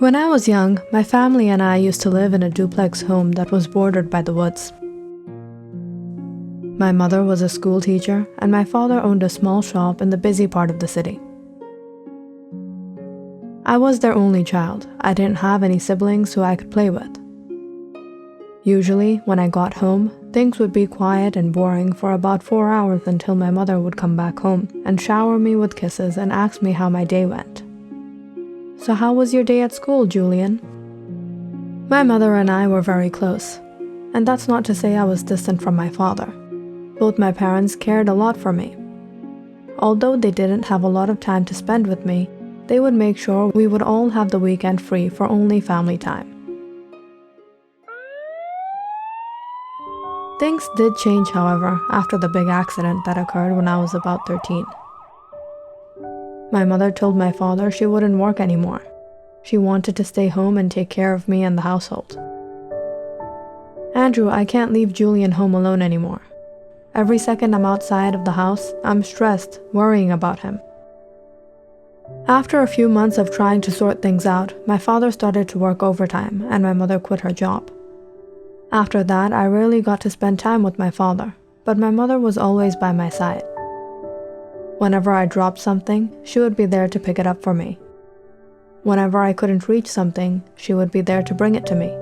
When I was young, my family and I used to live in a duplex home that was bordered by the woods. My mother was a school teacher, and my father owned a small shop in the busy part of the city. I was their only child. I didn't have any siblings who I could play with. Usually, when I got home, things would be quiet and boring for about 4 hours until my mother would come back home and shower me with kisses and ask me how my day went. "So how was your day at school, Julian?" My mother and I were very close, and that's not to say I was distant from my father. Both my parents cared a lot for me. Although they didn't have a lot of time to spend with me, they would make sure we would all have the weekend free for only family time. Things did change, however, after the big accident that occurred when I was about 13. My mother told my father she wouldn't work anymore. She wanted to stay home and take care of me and the household. "Andrew, I can't leave Julian home alone anymore. Every second I'm outside of the house, I'm stressed, worrying about him." After a few months of trying to sort things out, my father started to work overtime and my mother quit her job. After that, I rarely got to spend time with my father, but my mother was always by my side. Whenever I dropped something, she would be there to pick it up for me. Whenever I couldn't reach something, she would be there to bring it to me.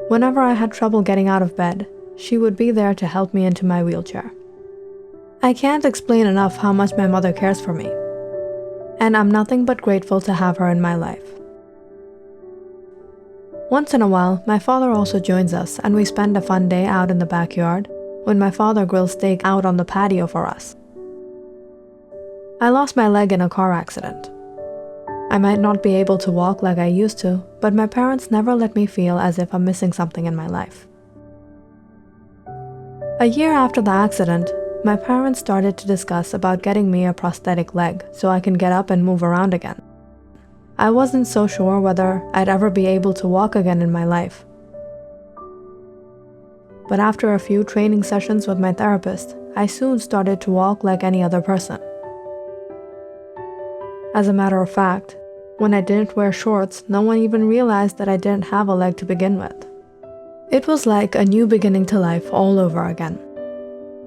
Whenever I had trouble getting out of bed, she would be there to help me into my wheelchair. I can't explain enough how much my mother cares for me, and I'm nothing but grateful to have her in my life. Once in a while, my father also joins us and we spend a fun day out in the backyard when my father grills steak out on the patio for us. I lost my leg in a car accident. I might not be able to walk like I used to, but my parents never let me feel as if I'm missing something in my life. A year after the accident, my parents started to discuss about getting me a prosthetic leg so I can get up and move around again. I wasn't so sure whether I'd ever be able to walk again in my life. But after a few training sessions with my therapist, I soon started to walk like any other person. As a matter of fact, when I didn't wear shorts, no one even realized that I didn't have a leg to begin with. It was like a new beginning to life all over again.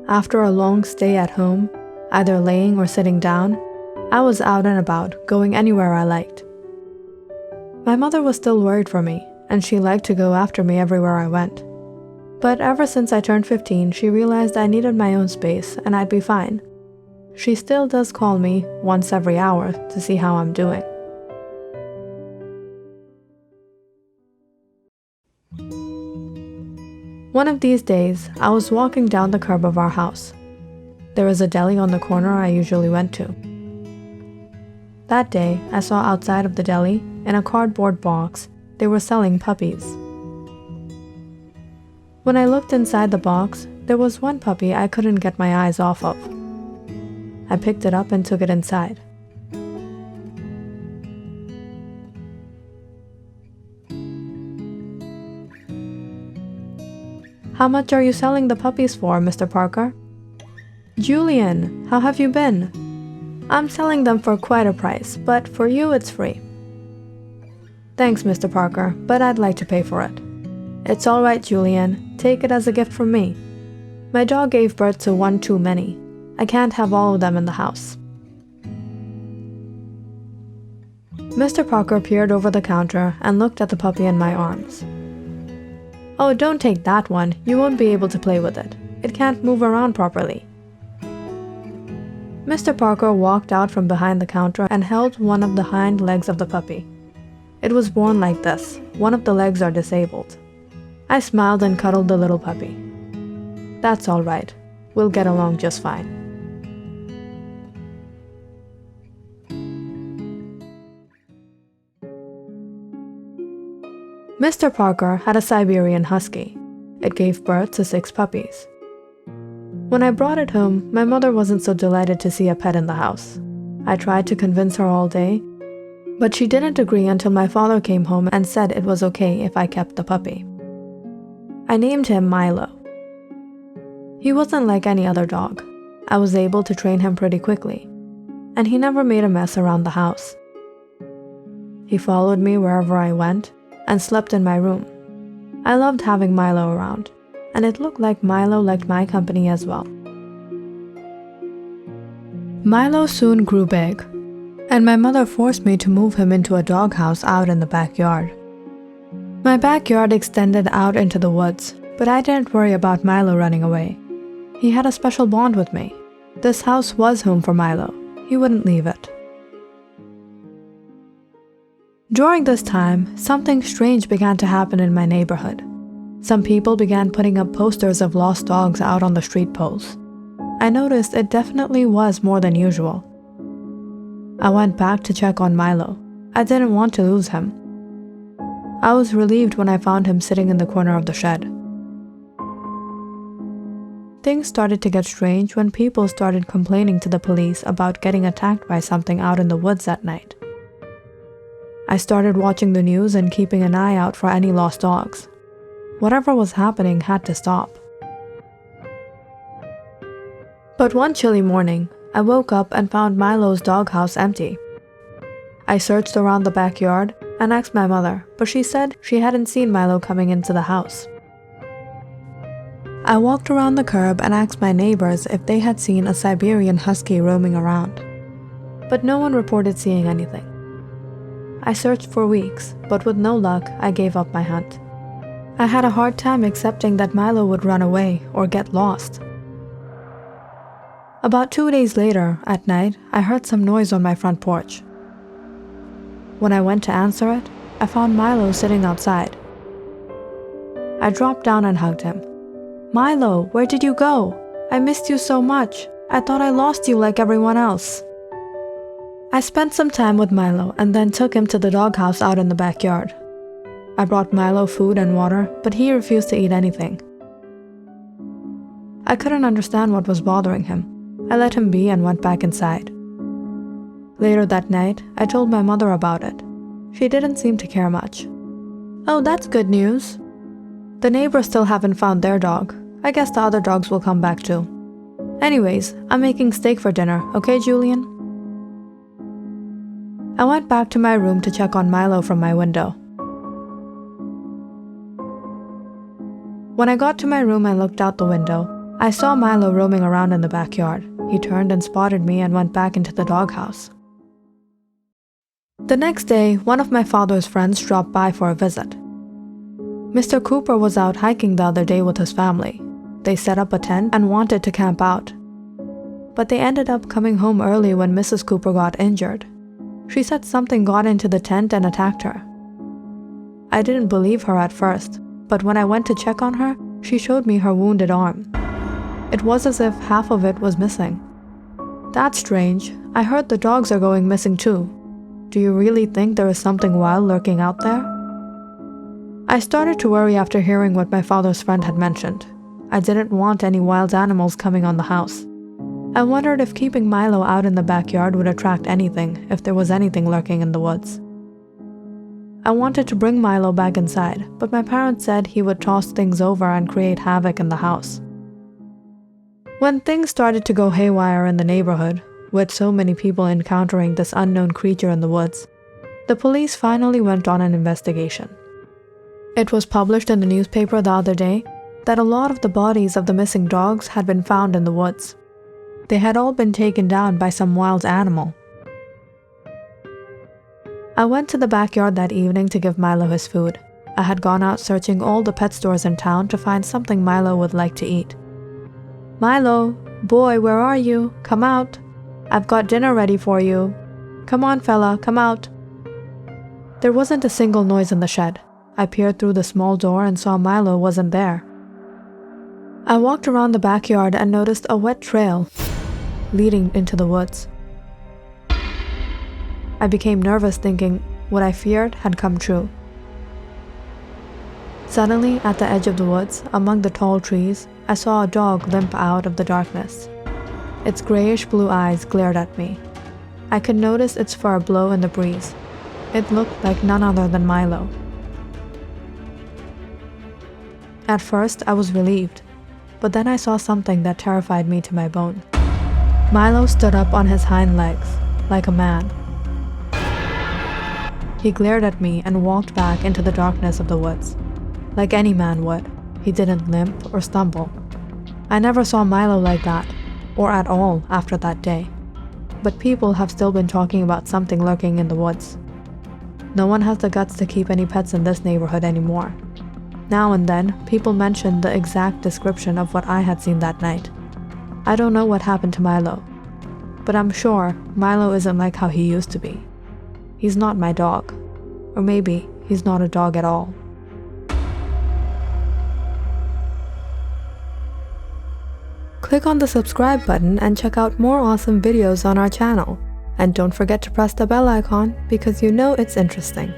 After a long stay at home, either laying or sitting down, I was out and about, going anywhere I liked. My mother was still worried for me, and she liked to go after me everywhere I went. But ever since I turned 15, she realized I needed my own space and I'd be fine. She still does call me once every hour to see how I'm doing. One of these days, I was walking down the curb of our house. There was a deli on the corner I usually went to. That day, I saw outside of the deli, in a cardboard box, they were selling puppies. When I looked inside the box, there was one puppy I couldn't get my eyes off of. I picked it up and took it inside. "How much are you selling the puppies for, Mr. Parker?" "Julian, how have you been?" "I'm selling them for quite a price, but for you it's free." "Thanks, Mr. Parker, but I'd like to pay for it." "It's all right, Julian. Take it as a gift from me. My dog gave birth to one too many. I can't have all of them in the house." Mr. Parker peered over the counter and looked at the puppy in my arms. "Oh, don't take that one. You won't be able to play with it. It can't move around properly." Mr. Parker walked out from behind the counter and held one of the hind legs of the puppy. It was born like this. One of the legs are disabled. I smiled and cuddled the little puppy. "That's all right. We'll get along just fine." Mr. Parker had a Siberian Husky. It gave birth to 6 puppies. When I brought it home, my mother wasn't so delighted to see a pet in the house. I tried to convince her all day, but she didn't agree until my father came home and said it was okay if I kept the puppy. I named him Milo. He wasn't like any other dog. I was able to train him pretty quickly, and he never made a mess around the house. He followed me wherever I went and slept in my room. I loved having Milo around, and it looked like Milo liked my company as well. Milo soon grew big, and my mother forced me to move him into a doghouse out in the backyard. My backyard extended out into the woods, but I didn't worry about Milo running away. He had a special bond with me. This house was home for Milo. He wouldn't leave it. During this time, something strange began to happen in my neighborhood. Some people began putting up posters of lost dogs out on the street poles. I noticed it definitely was more than usual. I went back to check on Milo. I didn't want to lose him. I was relieved when I found him sitting in the corner of the shed. Things started to get strange when people started complaining to the police about getting attacked by something out in the woods at night. I started watching the news and keeping an eye out for any lost dogs. Whatever was happening had to stop. But one chilly morning, I woke up and found Milo's doghouse empty. I searched around the backyard and asked my mother, but she said she hadn't seen Milo coming into the house. I walked around the curb and asked my neighbors if they had seen a Siberian husky roaming around, but no one reported seeing anything. I searched for weeks, but with no luck, I gave up my hunt. I had a hard time accepting that Milo would run away or get lost. About 2 days later, at night, I heard some noise on my front porch. When I went to answer it, I found Milo sitting outside. I dropped down and hugged him. "Milo, where did you go? I missed you so much. I thought I lost you like everyone else." I spent some time with Milo and then took him to the doghouse out in the backyard. I brought Milo food and water, but he refused to eat anything. I couldn't understand what was bothering him. I let him be and went back inside. Later that night, I told my mother about it. She didn't seem to care much. "Oh, that's good news. The neighbors still haven't found their dog. I guess the other dogs will come back too. Anyways, I'm making steak for dinner, okay, Julian?" I went back to my room to check on Milo from my window. When I got to my room and looked out the window, I saw Milo roaming around in the backyard. He turned and spotted me and went back into the doghouse. The next day, one of my father's friends dropped by for a visit. Mr. Cooper was out hiking the other day with his family. They set up a tent and wanted to camp out. But they ended up coming home early when Mrs. Cooper got injured. She said something got into the tent and attacked her. I didn't believe her at first, but when I went to check on her, she showed me her wounded arm. It was as if half of it was missing. That's strange. I heard the dogs are going missing too. Do you really think there is something wild lurking out there? I started to worry after hearing what my father's friend had mentioned. I didn't want any wild animals coming on the house. I wondered if keeping Milo out in the backyard would attract anything, if there was anything lurking in the woods. I wanted to bring Milo back inside, but my parents said he would toss things over and create havoc in the house. When things started to go haywire in the neighborhood, with so many people encountering this unknown creature in the woods, the police finally went on an investigation. It was published in the newspaper the other day that a lot of the bodies of the missing dogs had been found in the woods. They had all been taken down by some wild animal. I went to the backyard that evening to give Milo his food. I had gone out searching all the pet stores in town to find something Milo would like to eat. "Milo, boy, where are you? Come out. I've got dinner ready for you. Come on, fella, come out." There wasn't a single noise in the shed. I peered through the small door and saw Milo wasn't there. I walked around the backyard and noticed a wet trail leading into the woods. I became nervous, thinking what I feared had come true. Suddenly, at the edge of the woods, among the tall trees, I saw a dog limp out of the darkness. Its grayish-blue eyes glared at me. I could notice its fur blow in the breeze. It looked like none other than Milo. At first, I was relieved, but then I saw something that terrified me to my bone. Milo stood up on his hind legs, like a man. He glared at me and walked back into the darkness of the woods. Like any man would, he didn't limp or stumble. I never saw Milo like that, or at all after that day. But people have still been talking about something lurking in the woods. No one has the guts to keep any pets in this neighborhood anymore. Now and then, people mention the exact description of what I had seen that night. I don't know what happened to Milo, but I'm sure Milo isn't like how he used to be. He's not my dog, or maybe he's not a dog at all. Click on the subscribe button and check out more awesome videos on our channel. And don't forget to press the bell icon because you know it's interesting.